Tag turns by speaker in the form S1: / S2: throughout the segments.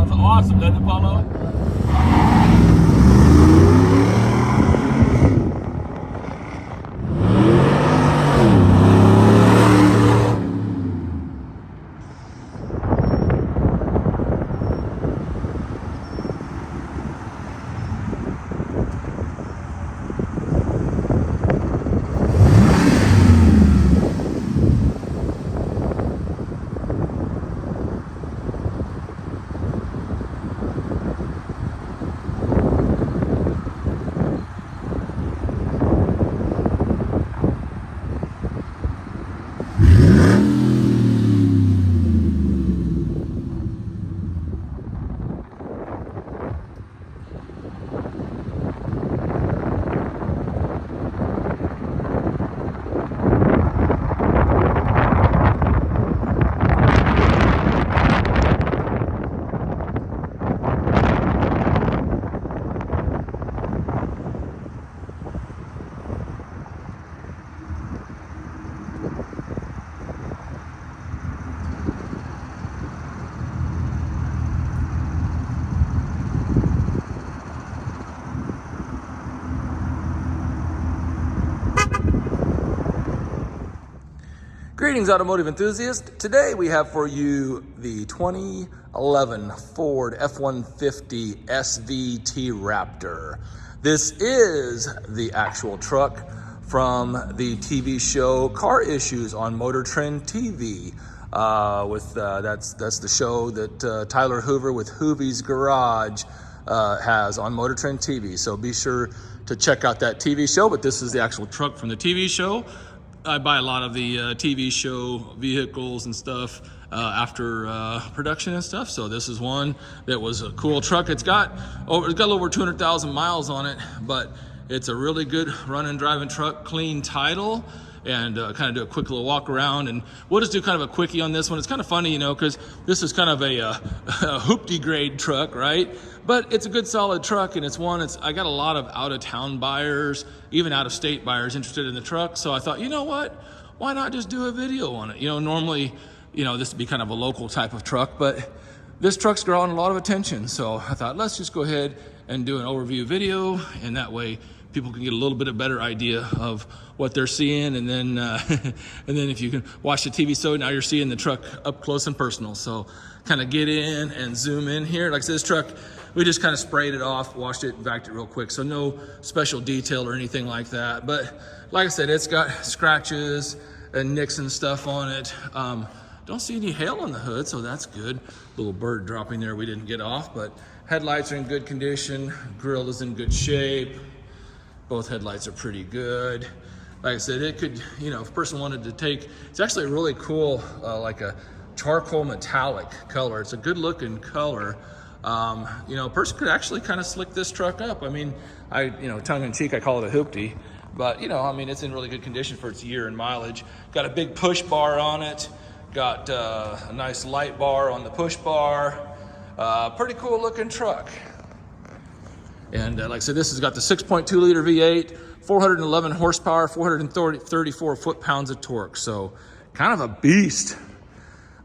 S1: Sounds awesome, doesn't it, Paulo? Greetings, automotive enthusiast. Today we have for you the 2011 Ford F-150 SVT Raptor. This is the actual truck from the TV show Car Issues on Motor Trend TV. That's the show that Tyler Hoover with Hoovie's Garage has on Motor Trend TV. So be sure to check out that TV show, but this is the actual truck from the TV show. I buy a lot of the TV show vehicles and stuff after production and stuff. So this is one that was a cool truck. It's got a little over 200,000 miles on it, but it's a really good running, driving truck, clean title, and kind of do a quick little walk around. And we'll just do kind of a quickie on this one. It's kind of funny, you know, because this is kind of a hoopty grade truck, right? But it's a good solid truck, and I got a lot of out of town buyers, even out of state buyers interested in the truck. So I thought, you know what, why not just do a video on it? You know, normally, you know, this would be kind of a local type of truck, but this truck's drawing a lot of attention. So I thought, let's just go ahead and do an overview video, and that way people can get a little bit of better idea of what they're seeing. And then and then if you can watch the TV show, now you're seeing the truck up close and personal. So kind of get in and zoom in here. Like I said, this truck, we just kind of sprayed it off, washed it, vacuumed it real quick. So no special detail or anything like that. But like I said, it's got scratches and nicks and stuff on it. Don't see any hail on the hood, so that's good. Little bird dropping there we didn't get off, but headlights are in good condition. Grille is in good shape. Both headlights are pretty good. Like I said, it could, you know, if a person wanted to take, it's actually a really cool, like a charcoal metallic color. It's a good looking color. You know, a person could actually kind of slick this truck up. I mean, you know, tongue in cheek, I call it a hoopty, but you know, I mean, it's in really good condition for its year and mileage. Got a big push bar on it. Got a nice light bar on the push bar. Pretty cool looking truck. And like I said, this has got the 6.2 liter V8, 411 horsepower, 434 foot-pounds of torque. So kind of a beast.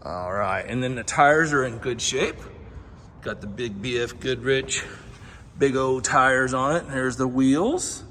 S1: All right, and then the tires are in good shape. Got the big BF Goodrich, big old tires on it. There's the wheels.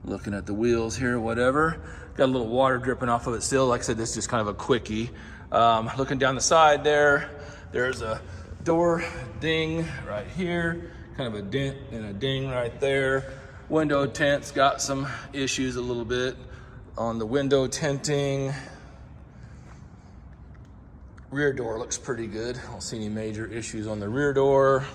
S1: Looking at the wheels here, whatever. Got a little water dripping off of it still. Like I said, this is just kind of a quickie. Looking down the side there's a door ding right here. Kind of a dent and a ding right there. Window tint's got some issues a little bit on the window tinting. Rear door looks pretty good. I don't see any major issues on the rear door.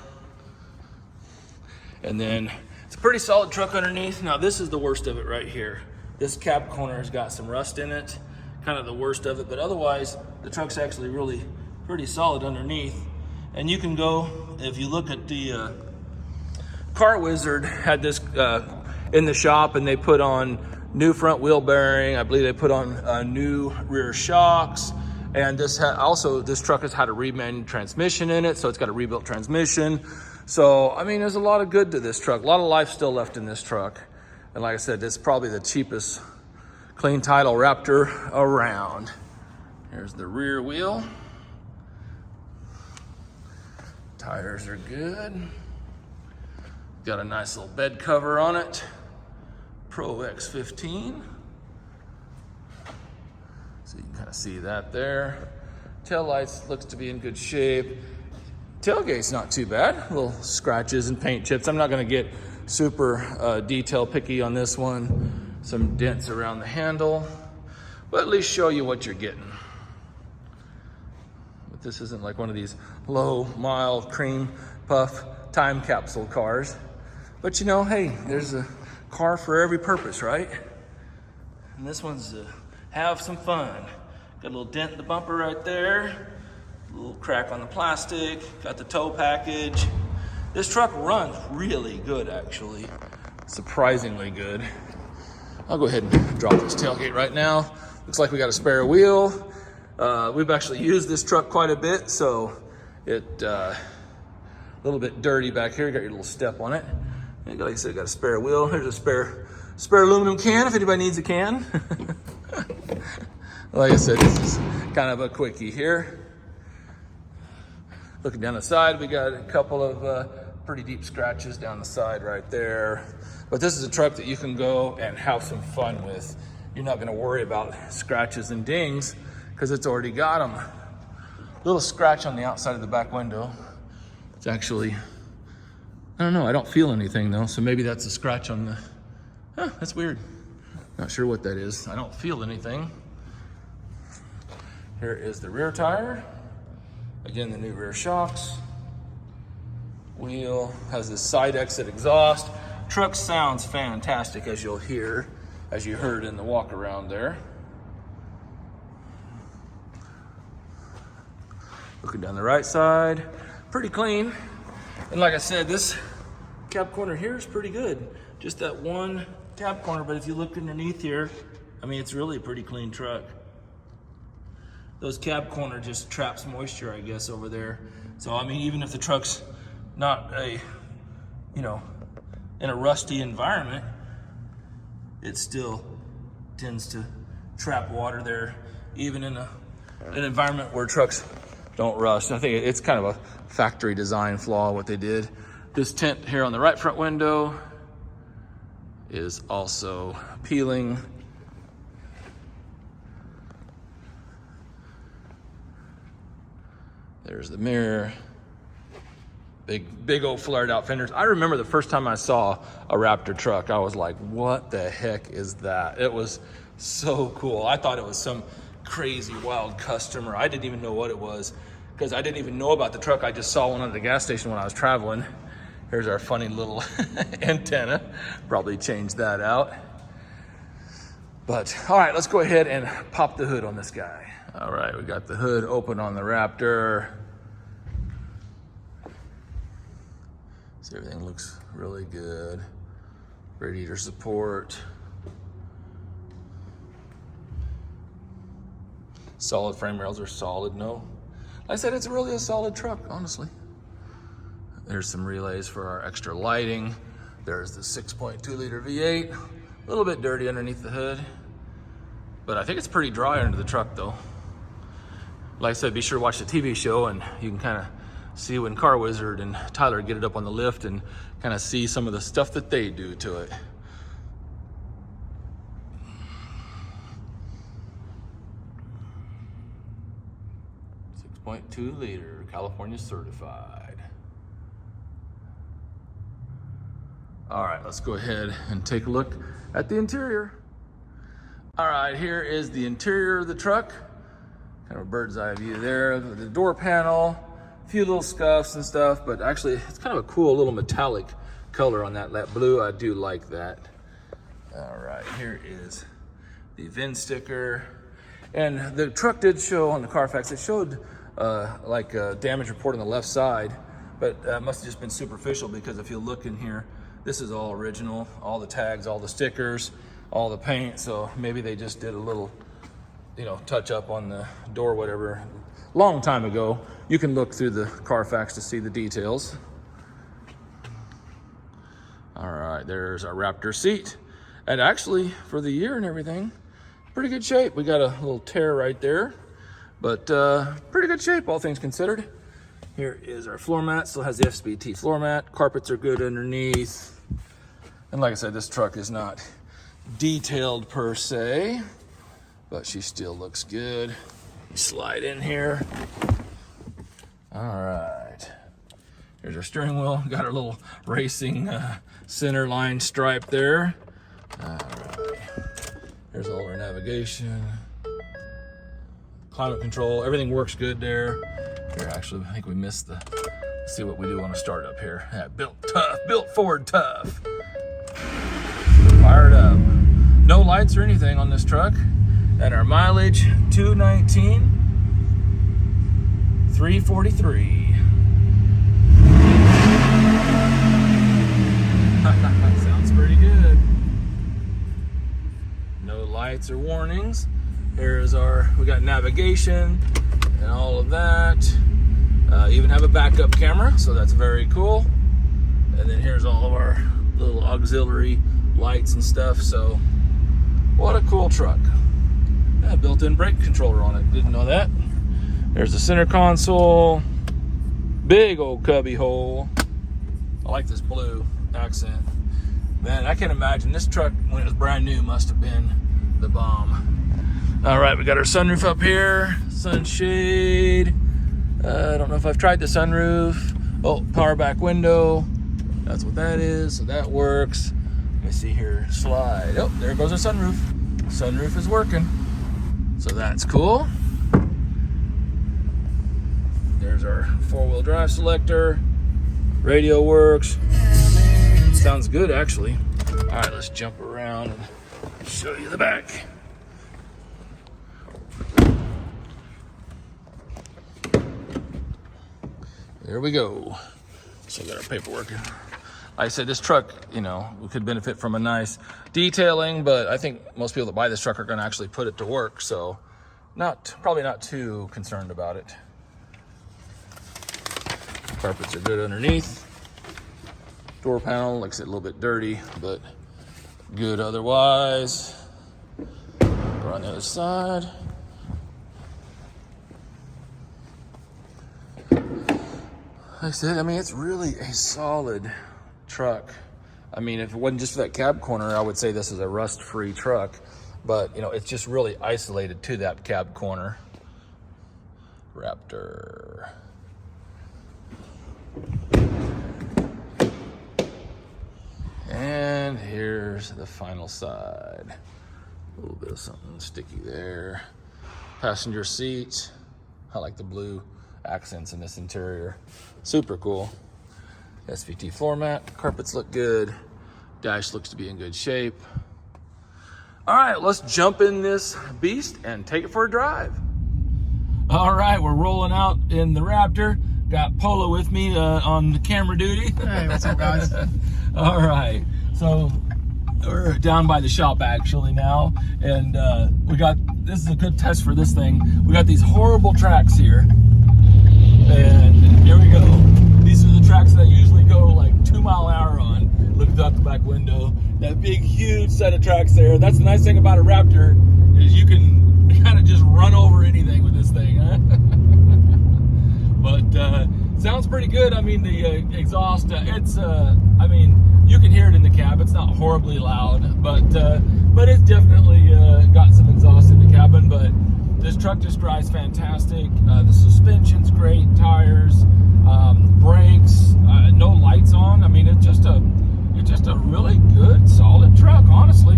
S1: And then it's a pretty solid truck underneath. Now this is the worst of it right here. This cab corner has got some rust in it, kind of the worst of it, but otherwise the truck's actually really pretty solid underneath. And you can go, if you look at the Car Wizard had this in the shop, and they put on new front wheel bearing. I believe they put on new rear shocks. And this truck has had a reman transmission in it, so it's got a rebuilt transmission. So, I mean, there's a lot of good to this truck. A lot of life still left in this truck. And like I said, this is probably the cheapest clean title Raptor around. Here's the rear wheel. Tires are good. Got a nice little bed cover on it. Pro X15. So you can kind of see that there. Tail lights looks to be in good shape. Tailgate's not too bad. Little scratches and paint chips. I'm not going to get super detail picky on this one. Some dents around the handle, but at least show you what you're getting. But this isn't like one of these low mile cream puff time capsule cars. But you know, hey, there's a car for every purpose, right? And this one's have some fun. Got a little dent in the bumper right there. A little crack on the plastic. Got the tow package. This truck runs really good, actually. Surprisingly good. I'll go ahead and drop this tailgate right now. Looks like we got a spare wheel. We've actually used this truck quite a bit, so it a little bit dirty back here. You got your little step on it. And like I said, got a spare wheel. Here's a spare aluminum can if anybody needs a can. Like I said, this is kind of a quickie here. Looking down the side, we got a couple of pretty deep scratches down the side right there. But this is a truck that you can go and have some fun with. You're not gonna worry about scratches and dings because it's already got them. Little scratch on the outside of the back window. It's actually, I don't know, I don't feel anything though. So maybe that's a scratch on the, that's weird. Not sure what that is. I don't feel anything. Here is the rear tire. Again, the new rear shocks. Wheel has this side exit exhaust. Truck sounds fantastic, as you'll hear, as you heard in the walk around there. Looking down the right side, pretty clean. And like I said, this cab corner here is pretty good. Just that one cab corner, but if you look underneath here, I mean, it's really a pretty clean truck. Those cab corner just traps moisture, I guess, over there. So, I mean, even if the truck's not a, you know, in a rusty environment, it still tends to trap water there, even in an environment where trucks don't rust. I think it's kind of a factory design flaw, what they did. This tent here on the right front window is also peeling. There's the mirror. Big old flared out fenders. I remember the first time I saw a Raptor truck, I was like, what the heck is that? It was so cool. I thought it was some crazy wild customer. I didn't even know what it was because I didn't even know about the truck. I just saw one at the gas station when I was traveling. Here's our funny little antenna. Probably change that out. But all right, let's go ahead and pop the hood on this guy. All right, we got the hood open on the Raptor. So everything looks really good. Radiator support. Solid frame rails are solid, no. Like I said, it's really a solid truck, honestly. There's some relays for our extra lighting. There's the 6.2 liter V8. A little bit dirty underneath the hood, but I think it's pretty dry under the truck though. Like I said, be sure to watch the TV show and you can kind of see when Car Wizard and Tyler get it up on the lift and kind of see some of the stuff that they do to it. .2 liter, California certified. All right, let's go ahead and take a look at the interior. All right, here is the interior of the truck. Kind of a bird's eye view there. The door panel, a few little scuffs and stuff, but actually it's kind of a cool little metallic color on that blue. I do like that. All right, here is the VIN sticker. And the truck did show on the Carfax, it showed like a damage report on the left side, but it must have just been superficial because if you look in here, this is all original, all the tags, all the stickers, all the paint. So maybe they just did a little, you know, touch up on the door, whatever, long time ago. You can look through the Carfax to see the details. All right, there's our Raptor seat. And actually, for the year and everything, pretty good shape. We got a little tear right there, but pretty good shape, all things considered. Here is our floor mat. Still has the SVT floor mat. Carpets are good underneath. And like I said, this truck is not detailed per se, but she still looks good. Slide in here. All right. Here's our steering wheel. Got our little racing center line stripe there. All right. Here's all our navigation. Climate control. Everything works good there. Here, actually, I think we missed the... Let's see what we do on a startup here. Yeah, built tough. Built Ford tough. Fired up. No lights or anything on this truck. And our mileage, 219, 343. Sounds pretty good. No lights or warnings. Here's our, we got navigation and all of that. Even have a backup camera, so that's very cool. And then here's all of our little auxiliary lights and stuff. So what a cool truck. Yeah, built-in brake controller on it. Didn't know that. There's the center console. Big old cubby hole. I like this blue accent. Man, I can imagine this truck when it was brand new must have been the bomb. All right, we got our sunroof up here. Sunshade. I don't know if I've tried the sunroof. Oh, power back window. That's what that is. So that works. Let me see here. Slide. Oh, there goes our sunroof. Sunroof is working. So that's cool. There's our four-wheel drive selector. Radio works. Sounds good, actually. All right, let's jump around and show you the back. There we go. So we got our paperwork. Like I said, this truck, you know, we could benefit from a nice detailing, but I think most people that buy this truck are going to actually put it to work. So probably not too concerned about it. Carpets are good underneath. Door panel, like I said, a little bit dirty, but good otherwise. Go on the other side. Like I said, I mean, it's really a solid truck. I mean, if it wasn't just for that cab corner, I would say this is a rust-free truck. But, you know, it's just really isolated to that cab corner. Raptor. And here's the final side. A little bit of something sticky there. Passenger seat. I like the blue accents in this interior. Super cool. SVT floor mat. Carpets look good. Dash looks to be in good shape. All right, let's jump in this beast and take it for a drive. All right, we're rolling out in the Raptor. Got Polo with me on the camera duty.
S2: Hey, what's up, guys?
S1: All right, so we're down by the shop actually now, and this is a good test for this thing. We got these horrible tracks here, and here we go. These are the tracks that I usually go like 2 mile an hour on. Looked out the back window. That big, huge set of tracks there. That's the nice thing about a Raptor, is you can kind of just run over anything with this thing, huh? But sounds pretty good. I mean, the exhaust, I mean, you can hear it in the cab. It's not horribly loud, but it's definitely got some exhaust in the cabin. But this truck just drives fantastic. The suspension's great, tires, brakes, no lights on. I mean, it's just a really good, solid truck, honestly.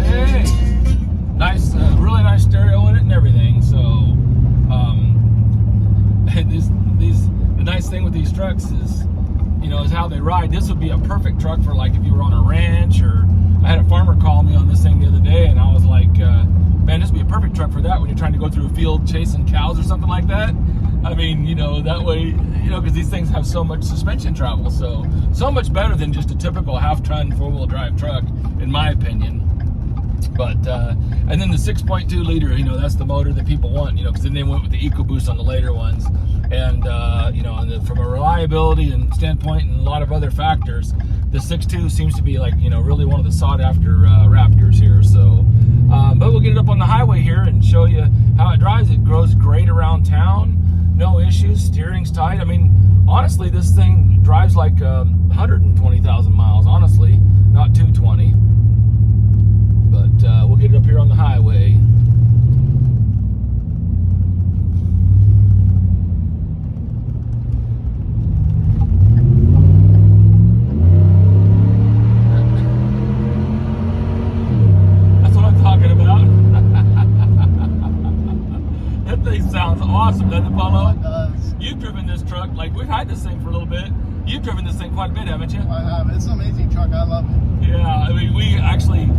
S1: Hey, nice, really nice stereo in it and everything. So, the nice thing with these trucks is, you know, is how they ride. This would be a perfect truck for like if you were on a ranch, or I had a farmer call me on this thing the other day, and I was like, man, this would be a perfect truck for that when you're trying to go through a field chasing cows or something like that. I mean, you know, that way, you know, because these things have so much suspension travel, so much better than just a typical half-ton four-wheel drive truck, in my opinion. But and then the 6.2 liter, you know, that's the motor that people want, you know, because then they went with the EcoBoost on the later ones, and you know, and from a reliability and standpoint and a lot of other factors, the 6.2 seems to be like, you know, really one of the sought-after Raptors here. So But we'll get it up on the highway here and show you how it drives. It goes great around town. No issues. Steering's tight. I mean, honestly, this thing drives like 120,000 miles, honestly, not 220. But we'll get it up here on the highway. That's what I'm talking about. That thing sounds awesome, doesn't it, Paulo?
S2: It does.
S1: You've driven this truck, like we've had this thing for a little bit. You've driven this thing quite a bit, haven't you?
S2: I have. It's an amazing truck. I love it.
S1: Yeah, I mean, we actually,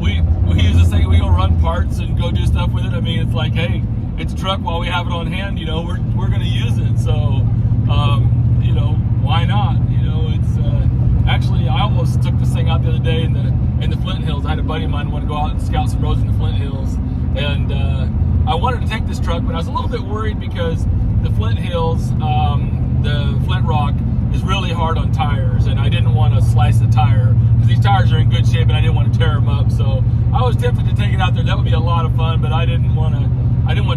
S1: we use this thing, we go run parts and go do stuff with it. I mean, it's like, hey, it's a truck while we have it on hand, you know, we're going to use it. So, you know, why not? You know, it's, actually, I almost took this thing out the other day in the Flint Hills. I had a buddy of mine who wanted to go out and scout some roads in the Flint Hills. And, I wanted to take this truck, but I was a little bit worried because the Flint Hills, the Flint Rock is really hard on tires, and I didn't want to slice the tire because these tires are in good shape and I didn't want to tear them up. So I was tempted to take it out there. That would be a lot of fun, but I didn't want to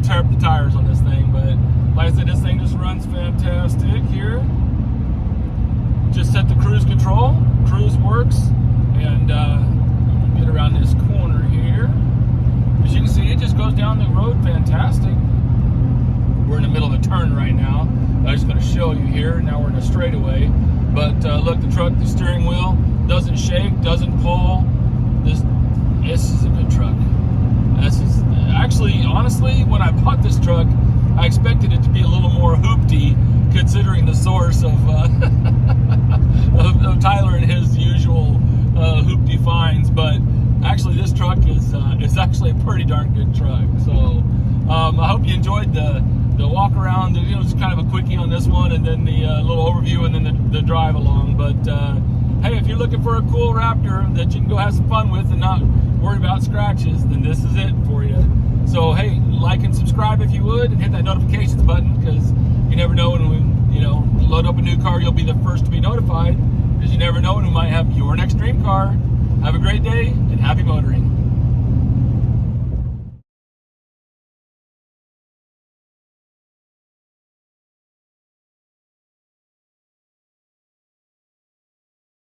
S1: tear up the tires on this thing. But like I said, this thing just runs fantastic here. Just set the cruise control. Cruise works, and get around this corner here. As you can see, it just goes down the road fantastic. We're in the middle of a turn right now. I'm just going to show you here. Now we're in a straightaway. But look, the truck, the steering wheel doesn't shake, doesn't pull. This is a good truck. This is actually, honestly, when I bought this truck, I expected it to be a little more hoopty, considering the source of of Tyler and his usual hoopty finds. But actually, this truck is actually a pretty darn good truck. So I hope you enjoyed the walk around. You know, just kind of a quickie on this one, and then the little overview, and then the drive along. But hey, if you're looking for a cool Raptor that you can go have some fun with and not worry about scratches, then this is it for you. So hey, like and subscribe if you would, and hit that notifications button, because you never know when we, you know, load up a new car, you'll be the first to be notified, because you never know when we might have your next dream car. Have a great day and happy motoring.